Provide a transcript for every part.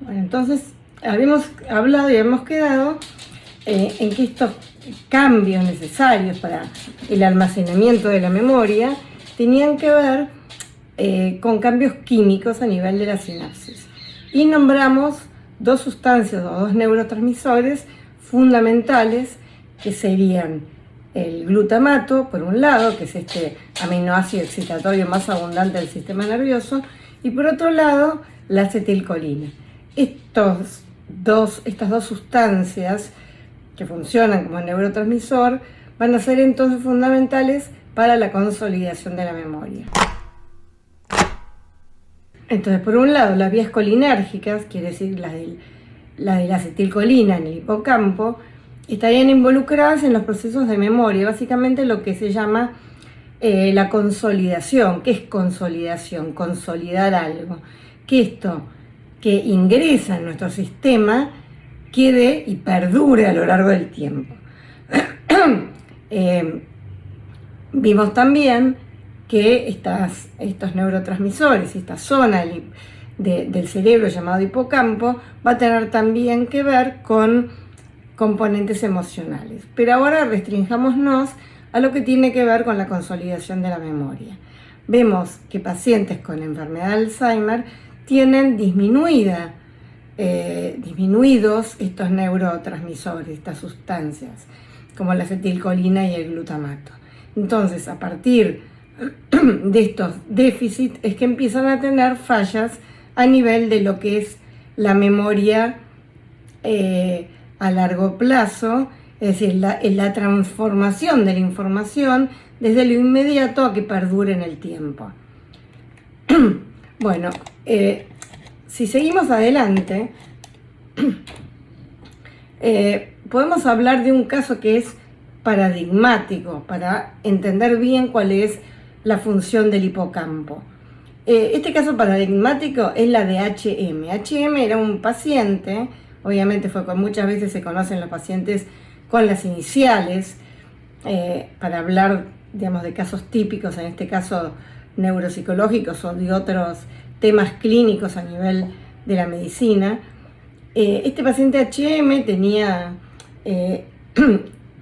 Bueno, entonces habíamos hablado y habíamos quedado en que estos cambios necesarios para el almacenamiento de la memoria tenían que ver con cambios químicos a nivel de la sinapsis. Y nombramos dos sustancias o dos neurotransmisores fundamentales que serían el glutamato, por un lado, que es este aminoácido excitatorio más abundante del sistema nervioso, y por otro lado, la acetilcolina. Estas dos sustancias que funcionan como neurotransmisor van a ser entonces fundamentales para la consolidación de la memoria. Entonces, por un lado, las vías colinérgicas, quiere decir la de la acetilcolina en el hipocampo, estarían involucradas en los procesos de memoria, básicamente lo que se llama la consolidación. ¿Qué es consolidación? Consolidar algo. Que esto que ingresa en nuestro sistema quede y perdure a lo largo del tiempo. Vimos también que estos neurotransmisores, esta zona del cerebro llamado hipocampo, va a tener también que ver con componentes emocionales. Pero ahora restringámonos a lo que tiene que ver con la consolidación de la memoria. Vemos que pacientes con enfermedad de Alzheimer tienen disminuidos estos neurotransmisores, estas sustancias, como la acetilcolina y el glutamato. Entonces, a partir de estos déficits es que empiezan a tener fallas a nivel de lo que es la memoria a largo plazo, es decir, la transformación de la información desde lo inmediato a que perdure en el tiempo. Bueno, si seguimos adelante, podemos hablar de un caso que es paradigmático para entender bien cuál es la función del hipocampo. Este caso paradigmático es la de HM. HM era un paciente, obviamente muchas veces se conocen los pacientes con las iniciales, para hablar, digamos, de casos típicos, en este caso neuropsicológicos o de otros temas clínicos a nivel de la medicina. Este paciente HM tenía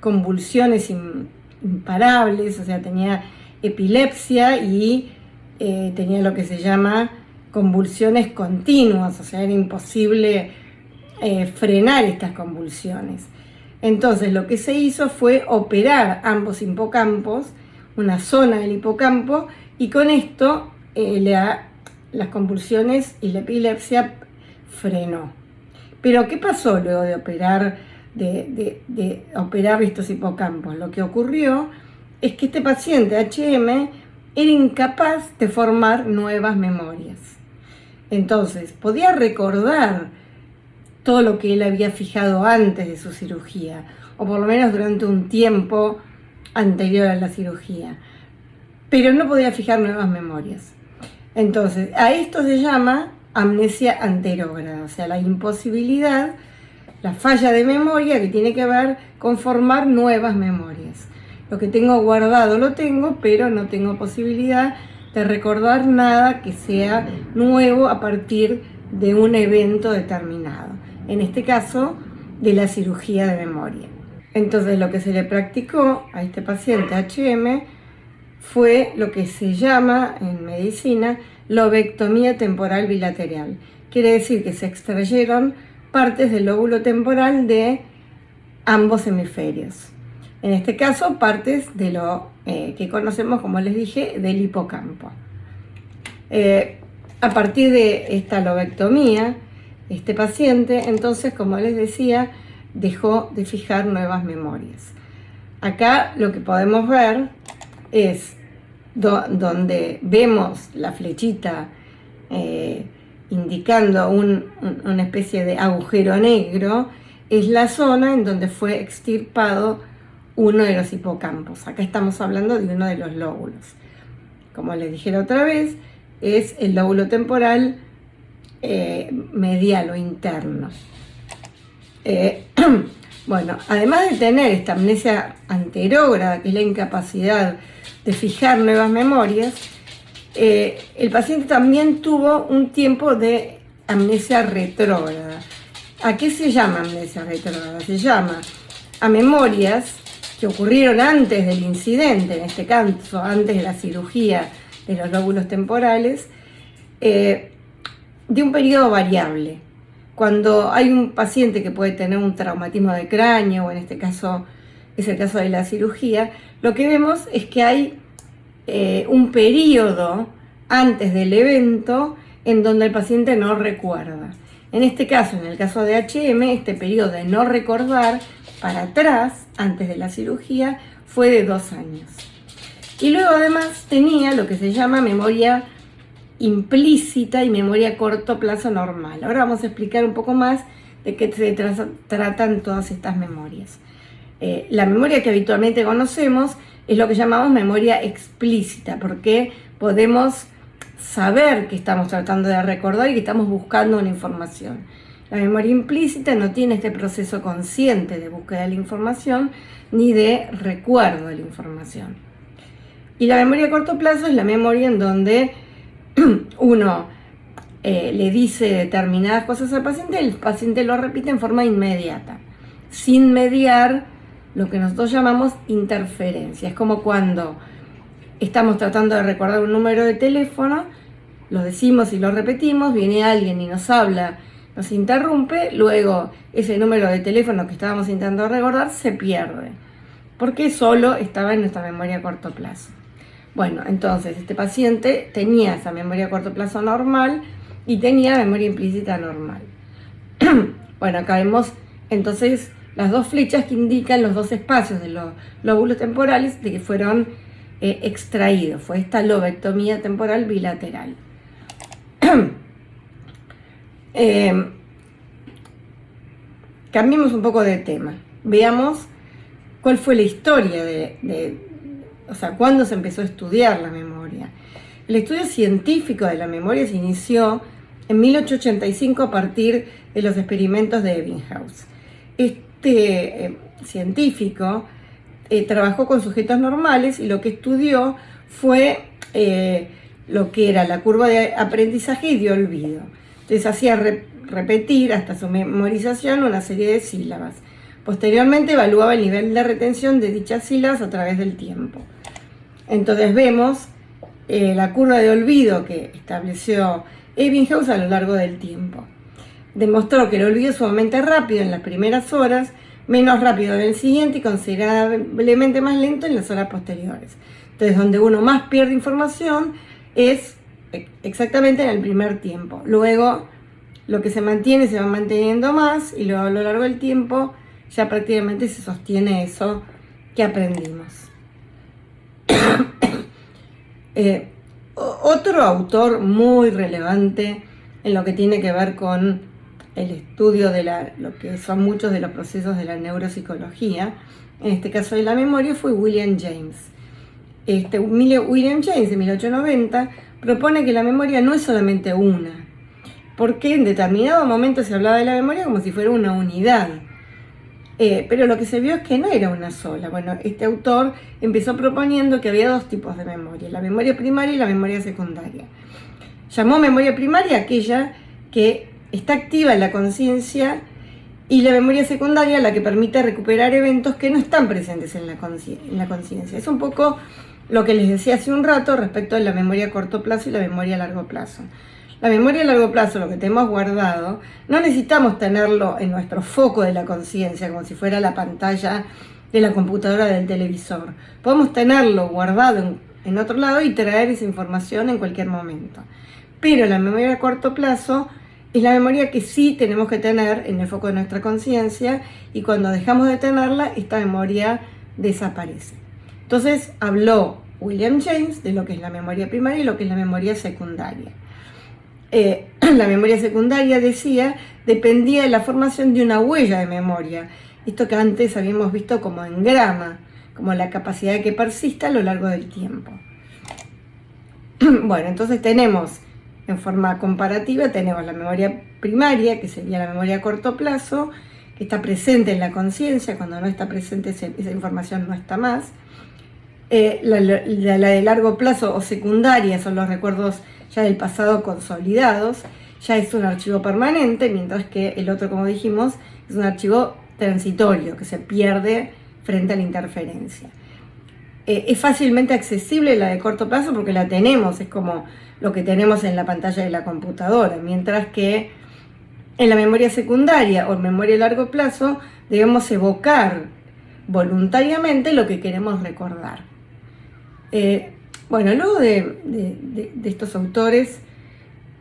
convulsiones imparables, o sea, tenía epilepsia y tenía lo que se llama convulsiones continuas, o sea, era imposible frenar estas convulsiones. Entonces, lo que se hizo fue operar ambos hipocampos, una zona del hipocampo, y con esto las convulsiones y la epilepsia frenó. Pero, ¿qué pasó luego de operar estos hipocampos? Lo que ocurrió es que este paciente HM era incapaz de formar nuevas memorias. Entonces, podía recordar todo lo que él había fijado antes de su cirugía, o por lo menos durante un tiempo anterior a la cirugía, pero no podía fijar nuevas memorias. Entonces, a esto se llama amnesia anterógrada, o sea, la imposibilidad, la falla de memoria que tiene que ver con formar nuevas memorias. Lo que tengo guardado lo tengo, pero no tengo posibilidad de recordar nada que sea nuevo a partir de un evento determinado. En este caso, de la cirugía de memoria. Entonces, lo que se le practicó a este paciente HM fue lo que se llama en medicina lobectomía temporal bilateral. Quiere decir que se extrayeron partes del lóbulo temporal de ambos hemisferios. En este caso, partes de lo que conocemos, como les dije, del hipocampo. A partir de esta lobectomía, este paciente, entonces, como les decía, dejó de fijar nuevas memorias. Acá lo que podemos ver es donde vemos la flechita indicando una especie de agujero negro, es la zona en donde fue extirpado uno de los hipocampos. Acá estamos hablando de uno de los lóbulos. Como les dije la otra vez, es el lóbulo temporal medial o interno. Bueno, además de tener esta amnesia anterógrada, que es la incapacidad de fijar nuevas memorias, el paciente también tuvo un tiempo de amnesia retrógrada. ¿A qué se llama amnesia retrógrada? Se llama a memorias que ocurrieron antes del incidente, en este caso antes de la cirugía de los lóbulos temporales, de un periodo variable. Cuando hay un paciente que puede tener un traumatismo de cráneo, o en este caso es el caso de la cirugía, lo que vemos es que hay un periodo antes del evento en donde el paciente no recuerda. En este caso, en el caso de HM, este periodo de no recordar para atrás, antes de la cirugía, fue de 2 años. Y luego además tenía lo que se llama memoria implícita y memoria a corto plazo normal. Ahora vamos a explicar un poco más de qué se tratan todas estas memorias. La memoria que habitualmente conocemos es lo que llamamos memoria explícita, porque podemos saber que estamos tratando de recordar y que estamos buscando una información. La memoria implícita no tiene este proceso consciente de búsqueda de la información ni de recuerdo de la información. Y la memoria a corto plazo es la memoria en donde uno le dice determinadas cosas al paciente y el paciente lo repite en forma inmediata, sin mediar lo que nosotros llamamos interferencia. Es como cuando estamos tratando de recordar un número de teléfono, lo decimos y lo repetimos, viene alguien y nos habla, nos interrumpe, luego ese número de teléfono que estábamos intentando recordar se pierde, porque solo estaba en nuestra memoria a corto plazo. Bueno, entonces este paciente tenía esa memoria a corto plazo normal y tenía memoria implícita normal. Bueno, acá vemos entonces las dos flechas que indican los dos espacios de los lóbulos temporales de que fueron extraídos. Fue esta lobectomía temporal bilateral. Cambiemos un poco de tema. Veamos cuál fue la historia o sea, cuándo se empezó a estudiar la memoria. El estudio científico de la memoria se inició en 1885 a partir de los experimentos de Ebbinghaus. Este científico trabajó con sujetos normales y lo que estudió fue lo que era la curva de aprendizaje y de olvido. Entonces hacía repetir hasta su memorización una serie de sílabas. Posteriormente evaluaba el nivel de retención de dichas sílabas a través del tiempo. Entonces vemos la curva de olvido que estableció Ebbinghaus a lo largo del tiempo. Demostró que el olvido es sumamente rápido en las primeras horas, menos rápido en el siguiente y considerablemente más lento en las horas posteriores. Entonces, donde uno más pierde información es exactamente en el primer tiempo. Luego, lo que se mantiene se va manteniendo más y luego a lo largo del tiempo ya prácticamente se sostiene eso que aprendimos. Otro autor muy relevante en lo que tiene que ver con el estudio de lo que son muchos de los procesos de la neuropsicología, en este caso de la memoria, fue William James. William James, en 1890, propone que la memoria no es solamente una, porque en determinado momento se hablaba de la memoria como si fuera una unidad. Pero lo que se vio es que no era una sola. Bueno, este autor empezó proponiendo que había dos tipos de memoria, la memoria primaria y la memoria secundaria. Llamó memoria primaria aquella que está activa en la conciencia y la memoria secundaria la que permite recuperar eventos que no están presentes en la conciencia. Es un poco lo que les decía hace un rato respecto de la memoria a corto plazo y la memoria a largo plazo. La memoria a largo plazo, lo que tenemos guardado, no necesitamos tenerlo en nuestro foco de la conciencia, como si fuera la pantalla de la computadora del televisor. Podemos tenerlo guardado en otro lado y traer esa información en cualquier momento. Pero la memoria a corto plazo es la memoria que sí tenemos que tener en el foco de nuestra conciencia y cuando dejamos de tenerla, esta memoria desaparece. Entonces habló William James de lo que es la memoria primaria y lo que es la memoria secundaria. La memoria secundaria, decía, dependía de la formación de una huella de memoria. Esto que antes habíamos visto como engrama, como la capacidad de que persista a lo largo del tiempo. Bueno, entonces tenemos, en forma comparativa, tenemos la memoria primaria, que sería la memoria a corto plazo, que está presente en la conciencia. Cuando no está presente esa información no está más. La de largo plazo o secundaria son los recuerdos ya del pasado consolidados. ya es un archivo permanente, mientras que el otro, como dijimos, es un archivo transitorio que se pierde frente a la interferencia. Es fácilmente accesible la de corto plazo porque la tenemos, es como lo que tenemos en la pantalla de la computadora, mientras que en la memoria secundaria o en memoria a largo plazo debemos evocar voluntariamente lo que queremos recordar. Bueno, luego de estos autores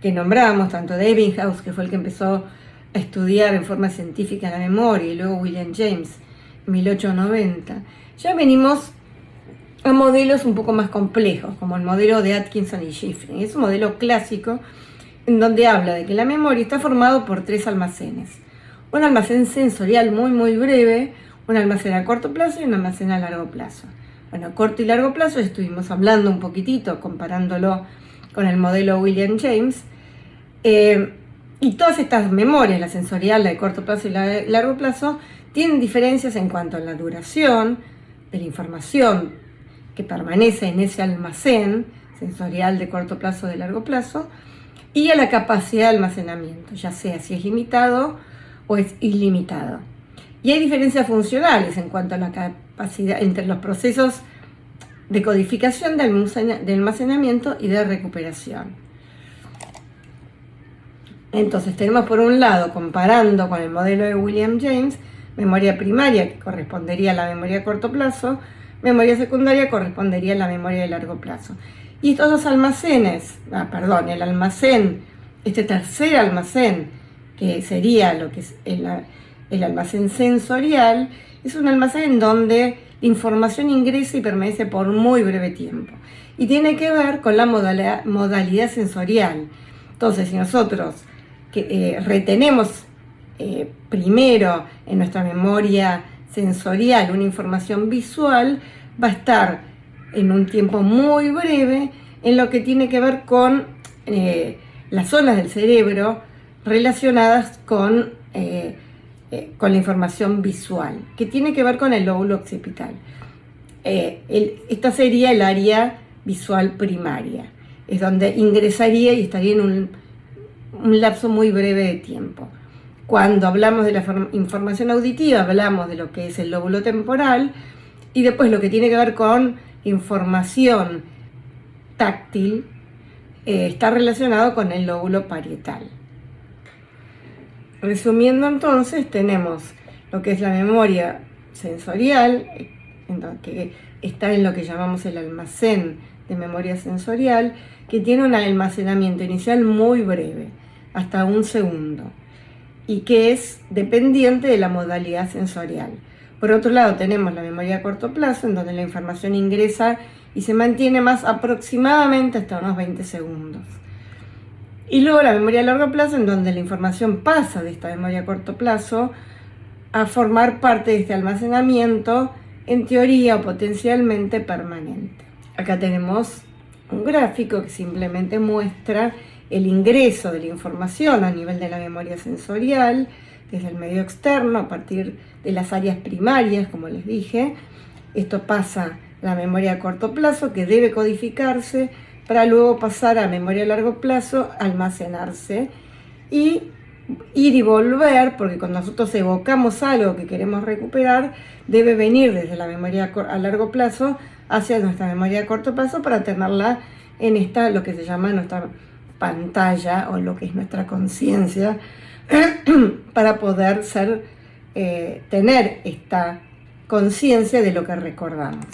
que nombramos, tanto de Ebbinghaus, que fue el que empezó a estudiar en forma científica la memoria, y luego William James en 1890, ya venimos a modelos un poco más complejos, como el modelo de Atkinson y Shiffrin. Es un modelo clásico en donde habla de que la memoria está formado por 3 almacenes. Un almacén sensorial muy breve, un almacén a corto plazo y un almacén a largo plazo. Bueno, a corto y largo plazo estuvimos hablando un poquitito, comparándolo con el modelo William James. Y todas estas memorias, la sensorial, la de corto plazo y la de largo plazo, tienen diferencias en cuanto a la duración de la información que permanece en ese almacén sensorial de corto plazo o de largo plazo, y a la capacidad de almacenamiento, ya sea si es limitado o es ilimitado. Y hay diferencias funcionales en cuanto a la capacidad entre los procesos de codificación, de almacenamiento y de recuperación. Entonces tenemos por un lado, comparando con el modelo de William James, memoria primaria, que correspondería a la memoria a corto plazo, memoria secundaria correspondería a la memoria de largo plazo. Y estos dos almacenes, el almacén, este tercer almacén, que sería lo que es el almacén sensorial, es un almacén en donde la información ingresa y permanece por muy breve tiempo. Y tiene que ver con la modalidad sensorial. Entonces, si nosotros retenemos primero en nuestra memoria sensorial una información visual, va a estar en un tiempo muy breve en lo que tiene que ver con las zonas del cerebro relacionadas con la información visual, que tiene que ver con el lóbulo occipital. Esta sería el área visual primaria, es donde ingresaría y estaría en un lapso muy breve de tiempo. Cuando hablamos de la información auditiva, hablamos de lo que es el lóbulo temporal, y después lo que tiene que ver con información táctil está relacionado con el lóbulo parietal. Resumiendo entonces, tenemos lo que es la memoria sensorial, que está en lo que llamamos el almacén de memoria sensorial, que tiene un almacenamiento inicial muy breve, hasta 1 segundo. Y que es dependiente de la modalidad sensorial. Por otro lado, tenemos la memoria a corto plazo, en donde la información ingresa y se mantiene más aproximadamente hasta unos 20 segundos. Y luego la memoria a largo plazo, en donde la información pasa de esta memoria a corto plazo a formar parte de este almacenamiento, en teoría o potencialmente permanente. Acá tenemos un gráfico que simplemente muestra el ingreso de la información a nivel de la memoria sensorial desde el medio externo a partir de las áreas primarias, como les dije. Esto pasa a la memoria a corto plazo, que debe codificarse para luego pasar a memoria a largo plazo, almacenarse y ir y volver, porque cuando nosotros evocamos algo que queremos recuperar, debe venir desde la memoria a largo plazo hacia nuestra memoria a corto plazo para tenerla en lo que se llama nuestra pantalla o lo que es nuestra conciencia para poder tener esta conciencia de lo que recordamos.